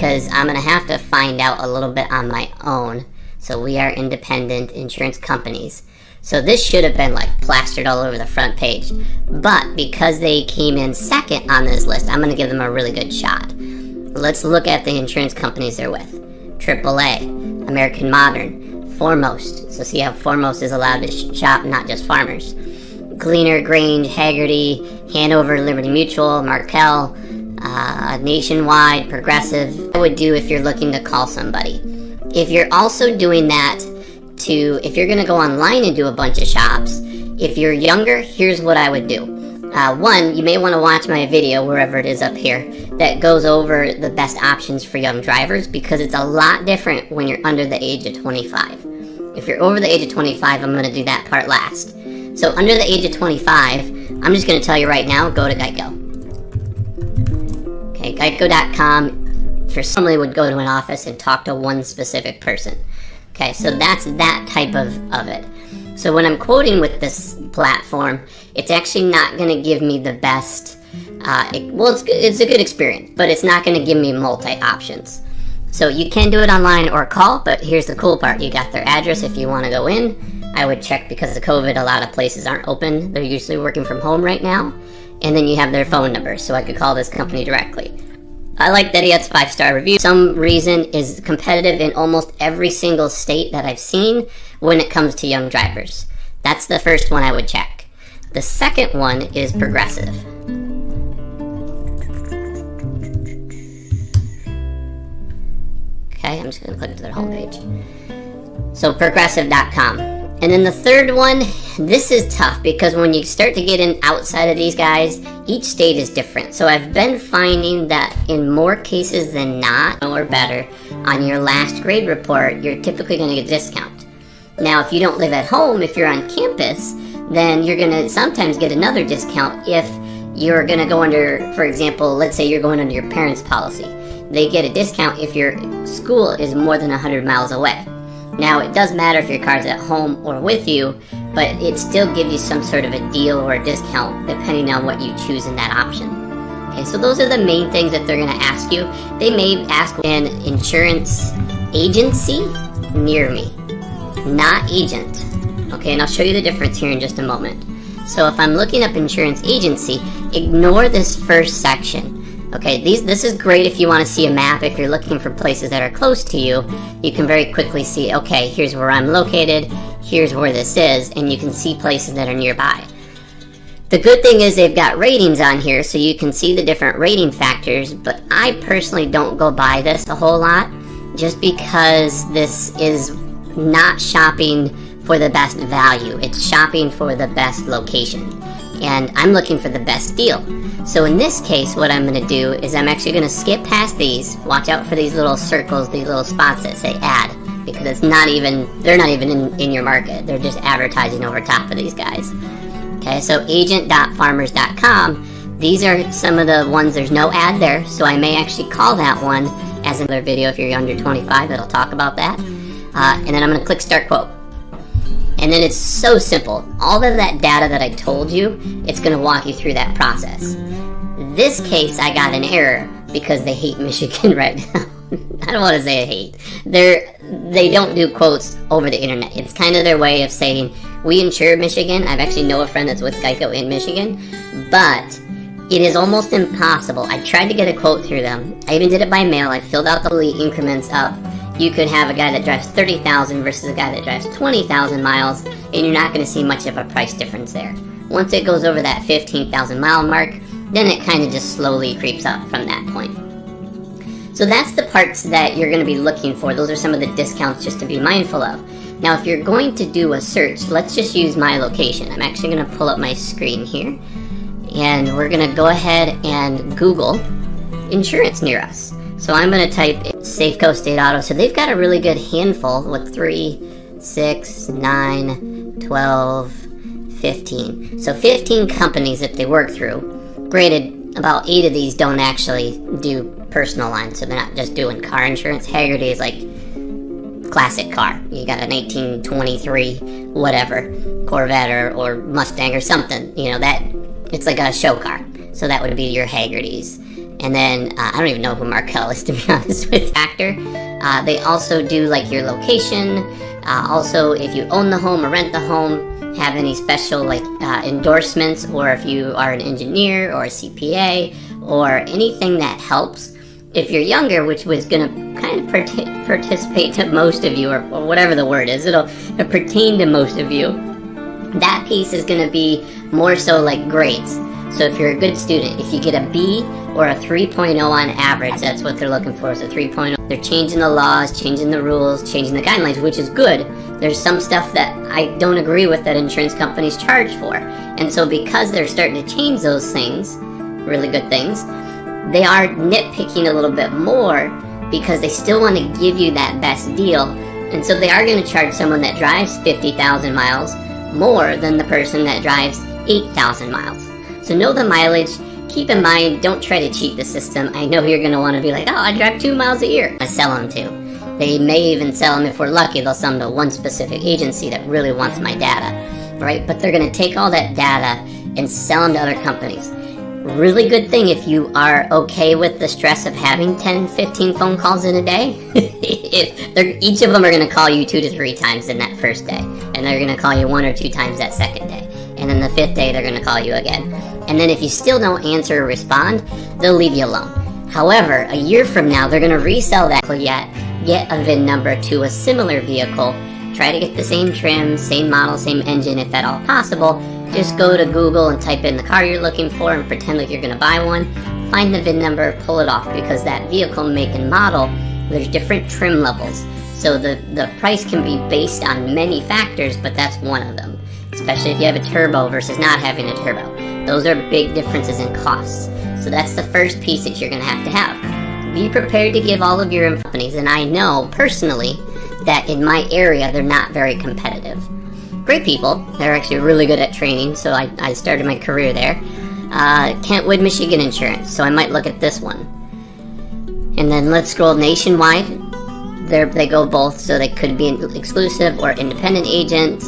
because I'm going to have to find out a little bit on my own. So we are independent insurance companies. So this should have been like plastered all over the front page. But because they came in second on this list, I'm going to give them a really good shot. Let's look at the insurance companies they're with. AAA, American Modern, Foremost. So see how Foremost is allowed to shop, not just Farmers. Gleaner, Grange, Haggerty, Hanover, Liberty Mutual, Markel, Nationwide, Progressive. I would do if you're looking to call somebody. If you're also doing that if you're going to go online and do a bunch of shops, if you're younger, here's what I would do. One, you may want to watch my video, wherever it is up here, that goes over the best options for young drivers, because it's a lot different when you're under the age of 25. If you're over the age of 25, I'm going to do that part last. So under the age of 25, I'm just going to tell you right now, go to Geico. Okay, Geico.com, for somebody would go to an office and talk to one specific person. Okay, so that's that type of it. So when I'm quoting with this platform, it's actually not going to give me the best, it's a good experience, but it's not going to give me multi-options. So you can do it online or call, but here's the cool part. You got their address if you want to go in. I would check, because of COVID, a lot of places aren't open. They're usually working from home right now. And then you have their phone number, so I could call this company directly. I like that he has 5-star reviews. Some reason is competitive in almost every single state that I've seen when it comes to young drivers. That's the first one I would check. The second one is Progressive. Okay, I'm just going to click to their homepage. So Progressive.com. And then the third one, this is tough, because when you start to get in outside of these guys, each state is different. So I've been finding that in more cases than not, or better, on your last grade report, you're typically going to get a discount. Now, if you don't live at home, if you're on campus, then you're going to sometimes get another discount if you're going to go under, for example, let's say you're going under your parents' policy. They get a discount if your school is more than 100 miles away. Now, it does matter if your car's at home or with you, but it still gives you some sort of a deal or a discount depending on what you choose in that option. Okay, so those are the main things that they're going to ask you. They may ask an insurance agency near me, not agent. Okay, and I'll show you the difference here in just a moment. So if I'm looking up insurance agency, ignore this first section. Okay, this is great if you want to see a map. If you're looking for places that are close to you, you can very quickly see, okay, here's where I'm located, here's where this is, and you can see places that are nearby. The good thing is they've got ratings on here, so you can see the different rating factors, but I personally don't go by this a whole lot, just because this is not shopping for the best value. It's shopping for the best location. And I'm looking for the best deal. So in this case, what I'm going to do is I'm actually going to skip past these. Watch out for these little circles, these little spots that say ad, because they're not even in your market. They're just advertising over top of these guys. Okay, so agent.farmers.com, these are some of the ones, there's no ad there, so I may actually call that one as another video. If you're under 25, it'll talk about that. And then I'm going to click start quote. And then it's so simple. All of that data that I told you, it's going to walk you through that process. This case, I got an error because they hate Michigan right now. I don't want to say hate. They don't do quotes over the internet. It's kind of their way of saying, we insure Michigan. I've actually know a friend that's with Geico in Michigan. But it is almost impossible. I tried to get a quote through them. I even did it by mail. I filled out the little increments up. You could have a guy that drives 30,000 versus a guy that drives 20,000 miles, and you're not going to see much of a price difference there. Once it goes over that 15,000 mile mark, then it kind of just slowly creeps up from that point. So that's the parts that you're going to be looking for. Those are some of the discounts just to be mindful of. Now, if you're going to do a search, let's just use my location. I'm actually going to pull up my screen here, and we're going to go ahead and Google insurance near us. So I'm going to type Safeco State Auto. So they've got a really good handful with 3, 6, 9, 12, 15. So 15 companies that they work through. Granted, about 8 of these don't actually do personal lines, so they're not just doing car insurance. Haggerty is like classic car. You got a 1923 whatever, Corvette or Mustang or something. You know, that it's like a show car. So that would be your Haggertys. And then, I don't even know who Markel is, to be honest with Factor. They also do like your location. Also, if you own the home or rent the home, have any special like endorsements, or if you are an engineer or a CPA or anything that helps. If you're younger, which was going to kind of participate to most of you, or whatever the word is, it'll pertain to most of you. That piece is going to be more so like grades. So if you're a good student, if you get a B or a 3.0 on average, that's what they're looking for, is a 3.0. They're changing the laws, changing the rules, changing the guidelines, which is good. There's some stuff that I don't agree with that insurance companies charge for. And so because they're starting to change those things, really good things, they are nitpicking a little bit more because they still want to give you that best deal. And so they are going to charge someone that drives 50,000 miles more than the person that drives 8,000 miles. So know the mileage. Keep in mind, don't try to cheat the system. I know you're going to want to be like, oh, I drive 2 miles a year. I sell them to. They may even sell them, if we're lucky, they'll sell them to one specific agency that really wants my data, right? But they're going to take all that data and sell them to other companies. Really good thing if you are okay with the stress of having 10, 15 phone calls in a day. Each of them are going to call you 2 to 3 times in that first day. And they're going to call you 1 or 2 times that second day. And then the 5th day, they're going to call you again. And then if you still don't answer or respond, they'll leave you alone. However, a year from now, they're going to resell that vehicle, yet get a VIN number to a similar vehicle. Try to get the same trim, same model, same engine, if at all possible. Just go to Google and type in the car you're looking for and pretend like you're going to buy one. Find the VIN number, pull it off, because that vehicle make and model, there's different trim levels. So the price can be based on many factors, but that's one of them. Especially if you have a turbo versus not having a turbo. Those are big differences in costs. So that's the first piece that you're going to have. Be prepared to give all of your companies, and I know personally that in my area they're not very competitive. Great people, they're actually really good at training, so I started my career there. Kentwood, Michigan Insurance, so I might look at this one. And then let's scroll nationwide. They go both, so they could be an exclusive or independent agent.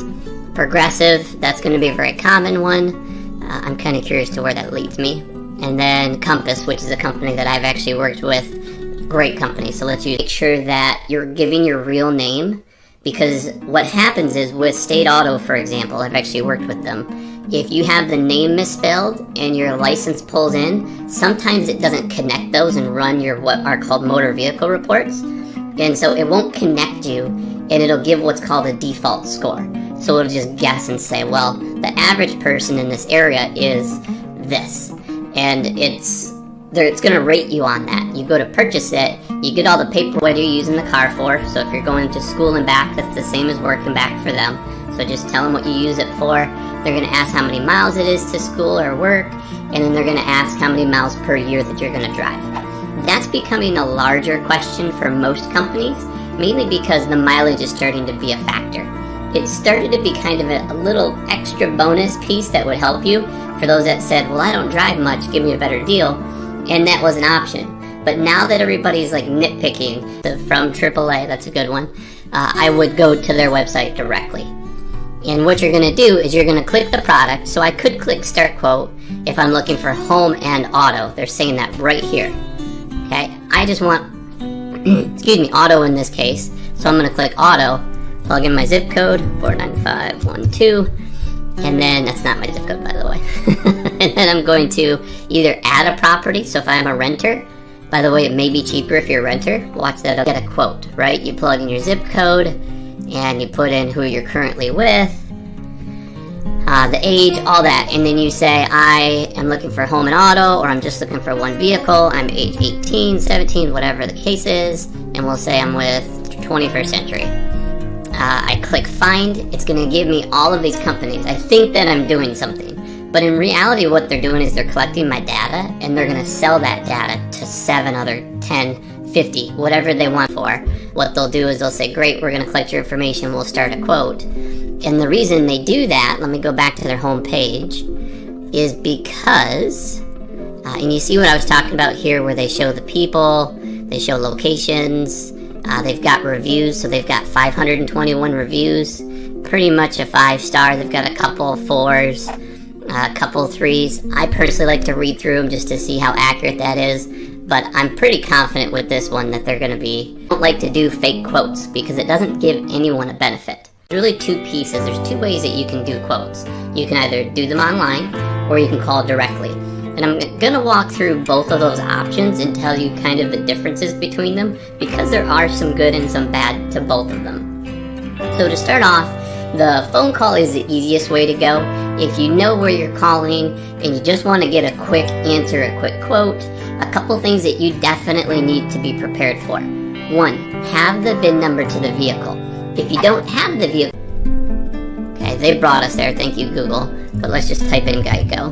Progressive, that's going to be a very common one. I'm kind of curious to where that leads me. And then Compass, which is a company that I've actually worked with. Great company, so let's make sure that you're giving your real name. Because what happens is with State Auto, for example, I've actually worked with them. If you have the name misspelled and your license pulls in, sometimes it doesn't connect those and run your what are called motor vehicle reports. And so it won't connect you, and it'll give what's called a default score. So it'll just guess and say, well, the average person in this area is this. And it's going to rate you on that. You go to purchase it, you get all the paperwork what you're using the car for. So if you're going to school and back, that's the same as working back for them. So just tell them what you use it for. They're going to ask how many miles it is to school or work, and then they're going to ask how many miles per year that you're going to drive. That's becoming a larger question for most companies, mainly because the mileage is starting to be a factor. It started to be kind of a little extra bonus piece that would help you for those that said, well, I don't drive much, give me a better deal. And that was an option. But now that everybody's like nitpicking from AAA, that's a good one, I would go to their website directly. And what you're going to do is you're going to click the product. So I could click Start Quote if I'm looking for home and auto. They're saying that right here. Okay, I just want, excuse me, auto in this case. So I'm going to click auto, plug in my zip code, 49512. And then, that's not my zip code, by the way. And then I'm going to either add a property. So if I'm a renter, by the way, it may be cheaper if you're a renter. Watch that, I'll get a quote, right? You plug in your zip code, and you put in who you're currently with, the age, all that. And then you say, I am looking for home and auto, or I'm just looking for one vehicle. I'm age 18, 17, whatever the case is. And we'll say I'm with 21st Century. I click find, it's going to give me all of these companies. I think that I'm doing something, but in reality what they're doing is they're collecting my data, and they're going to sell that data to 7 other 10, 50, whatever they want for. What they'll do is they'll say, great, we're going to collect your information, we'll start a quote. And the reason they do that, let me go back to their home page, is because, and you see what I was talking about here where they show the people, they show locations, they've got reviews, so they've got 521 reviews, pretty much a 5-star. They've got a couple of 4s. a couple threes. I personally like to read through them just to see how accurate that is, but I'm pretty confident with this one that they're going to be. I don't like to do fake quotes because it doesn't give anyone a benefit. There's really two pieces. There's two ways that you can do quotes. You can either do them online or you can call directly. And I'm going to walk through both of those options and tell you kind of the differences between them, because there are some good and some bad to both of them. So to start off, the phone call is the easiest way to go. If you know where you're calling and you just want to get a quick answer, a quick quote, a couple things that you definitely need to be prepared for. One, have the VIN number to the vehicle. If you don't have the vehicle, okay, they brought us there, thank you Google, but let's just type in Geico.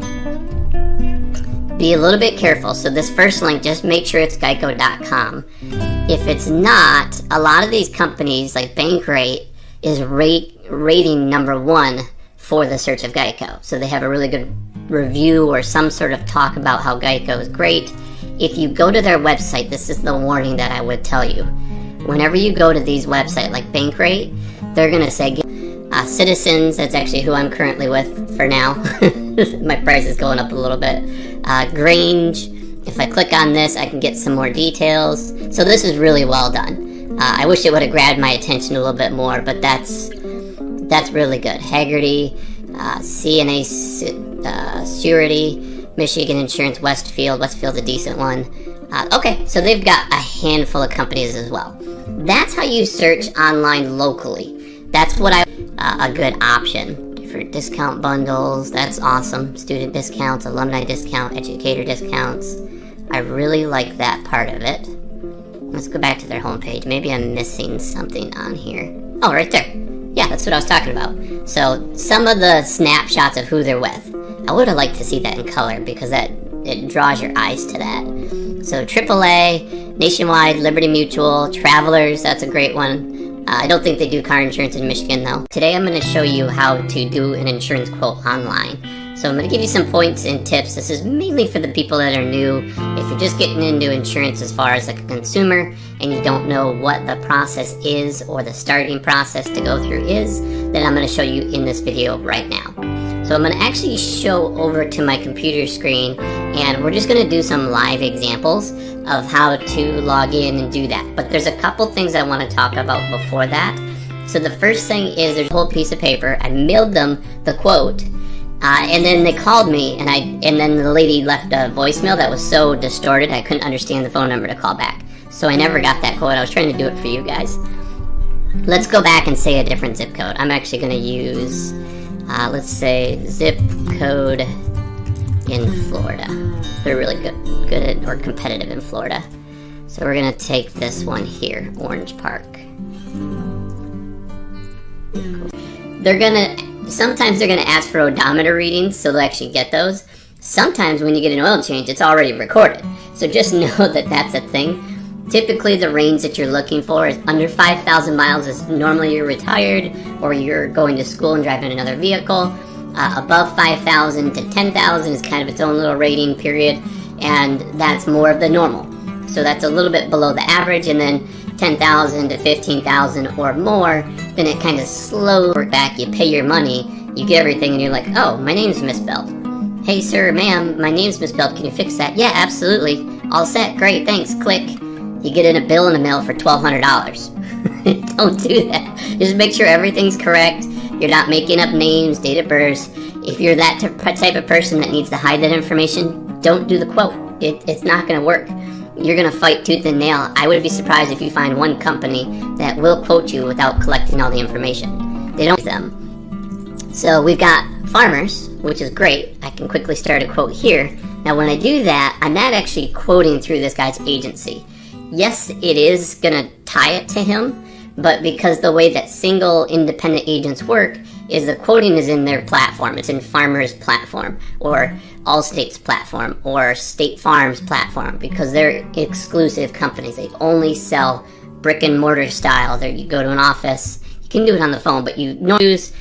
Be a little bit careful. So this first link, just make sure it's geico.com. If it's not, a lot of these companies like Bankrate is rating number 1 for the search of Geico. So they have a really good review or some sort of talk about how Geico is great. If you go to their website, this is the warning that I would tell you. Whenever you go to these websites like Bankrate, they're going to say Citizens, that's actually who I'm currently with for now. My price is going up a little bit. Grange, if I click on this, I can get some more details. So this is really well done. I wish it would have grabbed my attention a little bit more, but that's really good. Haggerty, CNA Surety, Michigan Insurance, Westfield's a decent one. Okay, so they've got a handful of companies as well. That's how you search online locally. That's what a good option. Different discount bundles, that's awesome. Student discounts, alumni discount, educator discounts. I really like that part of it. Let's go back to their homepage. Maybe I'm missing something on here. Oh, right there. Yeah, that's what I was talking about. So some of the snapshots of who they're with. I would have liked to see that in color because it draws your eyes to that. So AAA, Nationwide, Liberty Mutual, Travelers, that's a great one. I don't think they do car insurance in Michigan though. Today I'm going to show you how to do an insurance quote online. So I'm going to give you some points and tips. This is mainly for the people that are new. If you're just getting into insurance as far as like a consumer and you don't know what the process is or the starting process to go through is, then I'm going to show you in this video right now. So I'm going to actually show over to my computer screen and we're just going to do some live examples of how to log in and do that. But there's a couple things I want to talk about before that. So the first thing is there's a whole piece of paper. I mailed them the quote and then they called me and then the lady left a voicemail that was so distorted I couldn't understand the phone number to call back. So I never got that quote. I was trying to do it for you guys. Let's go back and say a different zip code. I'm actually going to use let's say zip code in Florida. They're really good or competitive in Florida. So we're gonna take this one here, Orange Park. Sometimes they're gonna ask for odometer readings, so they'll actually get those. Sometimes when you get an oil change, it's already recorded. So just know that that's a thing. Typically the range that you're looking for is under 5,000 miles is normally you're retired or you're going to school and driving another vehicle. Above 5,000 to 10,000 is kind of its own little rating period, and that's more of the normal. So that's a little bit below the average, and then 10,000 to 15,000 or more, then it kind of slows back. You pay your money, you get everything, and you're like, oh, my name's misspelled. Hey sir, ma'am, my name's misspelled, can you fix that? Yeah, absolutely. All set, great, thanks, click. You get in a bill in the mail for $1,200. Don't do that. Just make sure everything's correct. You're not making up names, date of birth. If you're that type of person that needs to hide that information, don't do the quote. It's not going to work. You're going to fight tooth and nail. I would be surprised if you find one company that will quote you without collecting all the information. They don't do them. So we've got farmers, which is great. I can quickly start a quote here. Now when I do that, I'm not actually quoting through this guy's agency. Yes, it is going to tie it to him, but because the way that single independent agents work is the quoting is in their platform. It's in Farmers' platform or Allstate's platform or State Farm's platform because they're exclusive companies. They only sell brick and mortar style. You go to an office. You can do it on the phone, but you know he's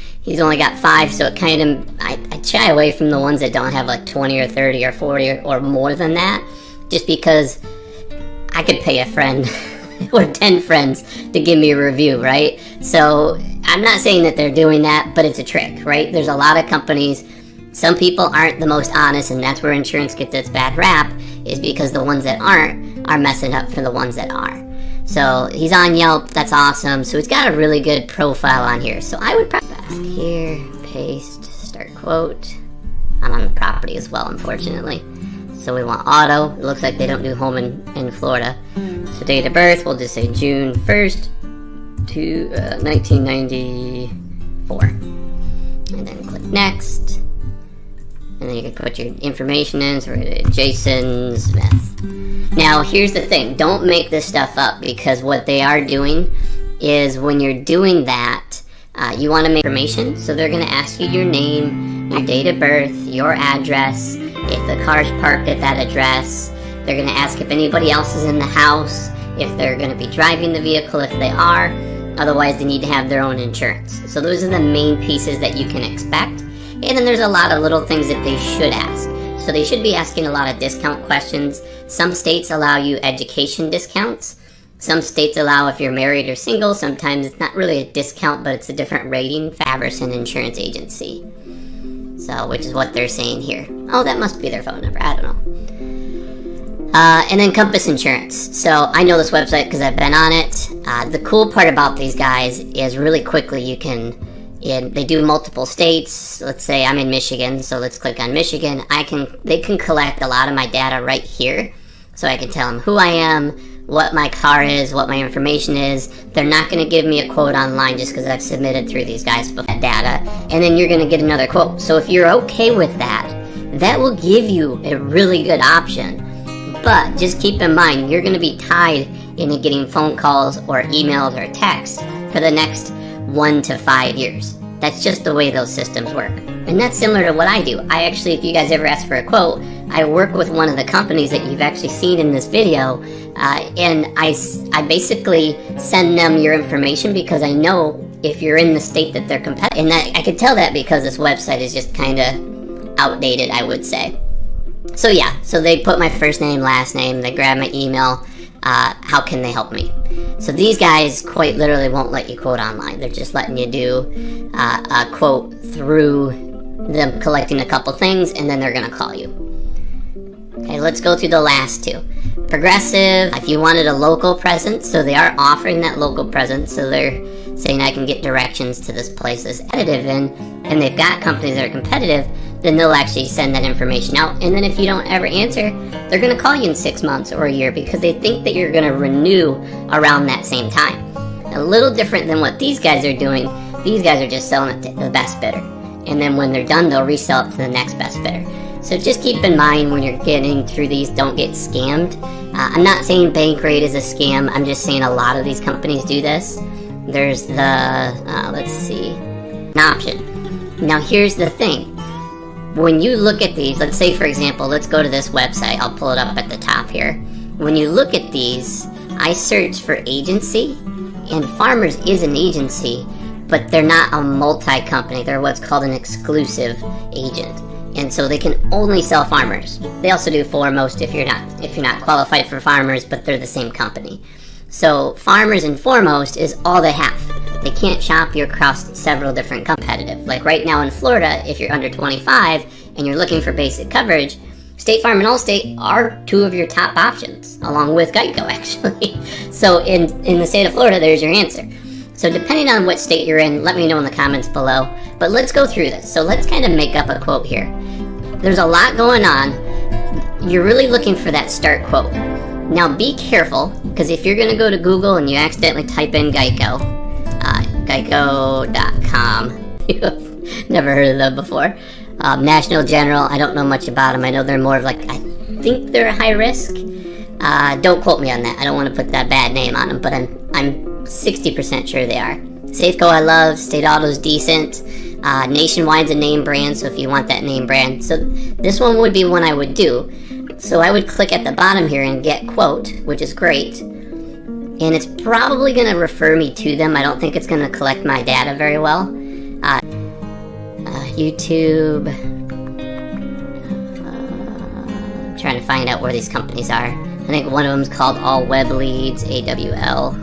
only got 5, so it kind of I shy away from the ones that don't have like 20 or 30 or 40 or more than that, just because I could pay a friend or 10 friends to give me a review, right? So I'm not saying that they're doing that, but it's a trick, right? There's a lot of companies. Some people aren't the most honest, and that's where insurance gets its bad rap, is because the ones that aren't are messing up for the ones that are. So he's on Yelp, that's awesome. So he's got a really good profile on here. So I would probably here, paste, start quote. I'm on the property as well, unfortunately. So we want auto. It looks like they don't do home in Florida. So date of birth, we'll just say June 1st to 1994. And then click next. And then you can put your information in. So we're going to Jason Smith. Now here's the thing. Don't make this stuff up, because what they are doing is when you're doing that, you want to make information. So they're going to ask you your name, your date of birth, your address, if the car's parked at that address. They're going to ask if anybody else is in the house, if they're going to be driving the vehicle, if they are. Otherwise, they need to have their own insurance. So those are the main pieces that you can expect. And then there's a lot of little things that they should ask. So they should be asking a lot of discount questions. Some states allow you education discounts. Some states allow if you're married or single. Sometimes it's not really a discount, but it's a different rating. Fabrice and insurance agency. So, which is what they're saying here. Oh, that must be their phone number. I don't know. And then Compass Insurance. So I know this website because I've been on it. The cool part about these guys is really quickly you can, they do multiple states. Let's say I'm in Michigan, so let's click on Michigan. They can collect a lot of my data right here. So I can tell them who I am, what my car is, what my information is. They're not going to give me a quote online just because I've submitted through these guys for that data. And then you're going to get another quote. So if you're okay with that, that will give you a really good option. But just keep in mind, you're going to be tied into getting phone calls or emails or texts for the next 1 to 5 years. That's just the way those systems work. And that's similar to what I do. I actually, if you guys ever ask for a quote, I work with one of the companies that you've actually seen in this video, and I basically send them your information because I know if you're in the state that they're competitive. And I could tell that because this website is just kind of outdated, I would say. So yeah, so they put my first name, last name, they grab my email. How can they help me? So these guys quite literally won't let you quote online. They're just letting you do a quote through them collecting a couple things, and then they're going to call you. Okay, let's go through the last two. Progressive, if you wanted a local presence, so they are offering that local presence, so they're saying I can get directions to this place that's competitive in, and they've got companies that are competitive, then they'll actually send that information out. And then if you don't ever answer, they're going to call you in 6 months or a year because they think that you're going to renew around that same time. A little different than what these guys are doing. These guys are just selling it to the best bidder. And then when they're done, they'll resell it to the next best bidder. So just keep in mind when you're getting through these, don't get scammed. I'm not saying Bankrate is a scam. I'm just saying a lot of these companies do this. There's the, let's see, an option. Now here's the thing. When you look at these, let's say for example, let's go to this website. I'll pull it up at the top here. When you look at these, I search for agency, and Farmers is an agency, but they're not a multi-company. They're what's called an exclusive agent. And so they can only sell Farmers. They also do Foremost if you're not qualified for Farmers, but they're the same company. So Farmers and Foremost is all they have. They can't shop you across several different competitive. Like right now in Florida, if you're under 25 and you're looking for basic coverage, State Farm and Allstate are two of your top options, along with Geico actually. So in the state of Florida, there's your answer. So depending on what state you're in, let me know in the comments below. But let's go through this. So let's kind of make up a quote here. There's a lot going on. You're really looking for that start quote. Now be careful, because if you're going to go to Google and you accidentally type in Geico, Geico.com, you've never heard of them before. National General, I don't know much about them. I know they're more of like, I think they're high risk. Don't quote me on that. I don't want to put that bad name on them, but I'm 60% sure they are. Safeco I love, State Auto's decent. Nationwide's a name brand, so if you want that name brand. So this one would be one I would do. So I would click at the bottom here and get quote, which is great. And it's probably going to refer me to them. I don't think it's going to collect my data very well. YouTube. I'm trying to find out where these companies are. I think one of them is called All Web Leads, AWL.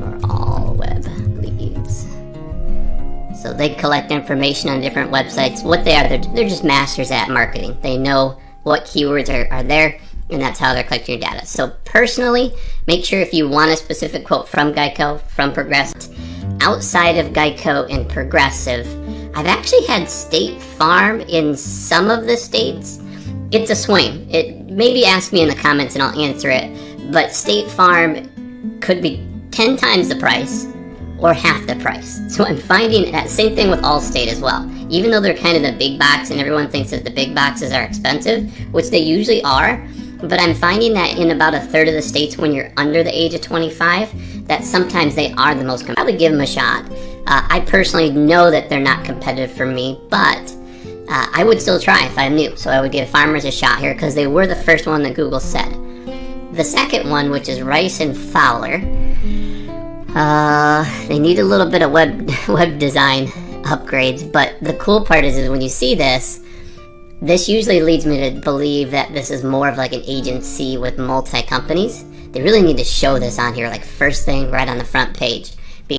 Or All Web Leads. So they collect information on different websites. What they are, they're just masters at marketing. They know what keywords are there, and that's how they're collecting your data. So personally, make sure if you want a specific quote from Geico, from Progressive, outside of Geico and Progressive, I've actually had State Farm in some of the states. It's a swing. Maybe ask me in the comments and I'll answer it. But State Farm could be 10 times the price or half the price. So I'm finding that same thing with Allstate as well. Even though they're kind of the big box and everyone thinks that the big boxes are expensive, which they usually are, but I'm finding that in about a third of the states when you're under the age of 25, that sometimes they are the most competitive. I would give them a shot. I personally know that they're not competitive for me, but I would still try if I knew. So I would give Farmers a shot here because they were the first one that Google said. The second one, which is Rice and Fowler, they need a little bit of web design upgrades, but the cool part is when you see this usually leads me to believe that this is more of like an agency with multi-companies. They really need to show this on here, like first thing right on the front page.